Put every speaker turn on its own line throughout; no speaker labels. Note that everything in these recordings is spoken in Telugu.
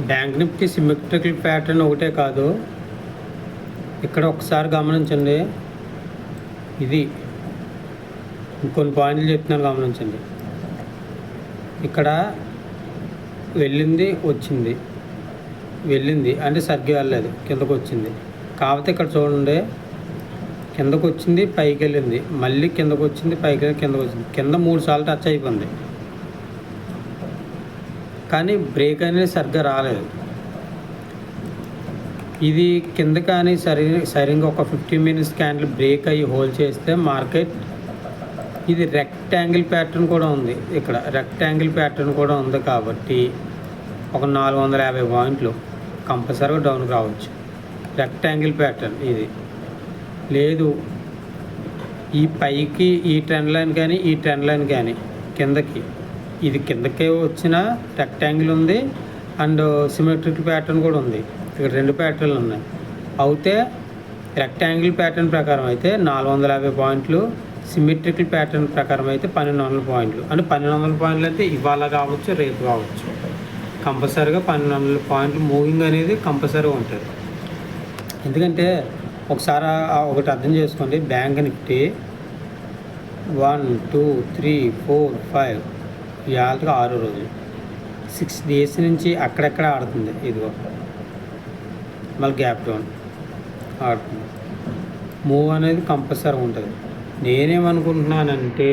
బ్యాంక్ నిఫ్టీ సిమెట్రికల్ ప్యాటర్న్ ఒకటే కాదు, ఇక్కడ ఒకసారి గమనించండి. ఇది ఇంకొన్ని పాయింట్లు చెప్తున్నాను, గమనించండి. ఇక్కడ వెళ్ళింది వచ్చింది, వెళ్ళింది అంటే సరిగ్గా వెళ్ళలేదు, కిందకు వచ్చింది. కాకపోతే ఇక్కడ చూడండి, కిందకు వచ్చింది పైకి వెళ్ళింది, మళ్ళీ కిందకు వచ్చింది పైకి వెళ్ళి కిందకు వచ్చింది, కింద 3 సార్లు టచ్ అయిపోయింది. కానీ బ్రేక్ అనేది సరిగ్గా రాలేదు. ఇది కింద కానీ సరిగ్గా ఒక 15 మినిట్స్ క్యాండిల్ బ్రేక్ అయ్యి హోల్డ్ చేస్తే మార్కెట్, ఇది రెక్టాంగిల్ ప్యాటర్న్ కూడా ఉంది, ఇక్కడ రెక్టాంగిల్ ప్యాటర్న్ కూడా ఉంది కాబట్టి ఒక 450 పాయింట్లు కంపల్సరీగా డౌన్ కావచ్చు. రెక్టాంగిల్ ప్యాటర్న్ ఇది లేదు, ఈ పైకి ఈ ట్రెండ్ లైన్ కానీ ఈ ట్రెండ్ లైన్ కానీ కిందకి, ఇది కిందకే వచ్చిన రెక్టాంగిల్ ఉంది అండ్ సిమెట్రికల్ ప్యాటర్న్ కూడా ఉంది. ఇక్కడ 2 ప్యాటర్న్లు ఉన్నాయి. అయితే రెక్టాంగిల్ ప్యాటర్న్ ప్రకారం అయితే 450 పాయింట్లు, సిమెట్రికల్ ప్యాటర్న్ ప్రకారం అయితే 1200 పాయింట్లు. అంటే 1200 పాయింట్లు అయితే ఇవాళ కావచ్చు, రేపు కావచ్చు. కంపల్సరీగా 1200 పాయింట్లు మూవింగ్ అనేది కంపల్సరీగా ఉంటుంది. ఎందుకంటే ఒకసారి ఒకటి అర్థం చేసుకోండి, బ్యాంక్ నిఫ్టీ 1 2 3 4 5 ఇవాళకి 6 రోజులు, 6 డేస్ నుంచి అక్కడెక్కడ ఆడుతుంది. ఇదిగో మళ్ళీ గ్యాప్ డౌన్ ఆడుతుంది. మూవ్ అనేది కంపల్సరీ ఉంటుంది. నేనేమనుకుంటున్నానంటే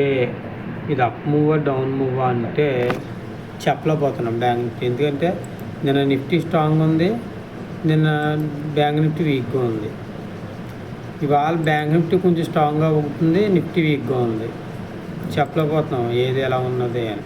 ఇది అప్ మూవా డౌన్ మూవా అంటే చెప్పలేకపోతున్నాం బ్యాంక్ నిఫ్టీ. ఎందుకంటే నిన్న నిఫ్టీ స్ట్రాంగ్ ఉంది, నిన్న బ్యాంక్ నిఫ్టీ వీక్గా ఉంది. ఇవాళ బ్యాంక్ నిఫ్టీ కొంచెం స్ట్రాంగ్గా ఉంటుంది, నిఫ్టీ వీక్గా ఉంది. చెప్పలేకపోతున్నాం ఏది ఎలా ఉన్నది అని.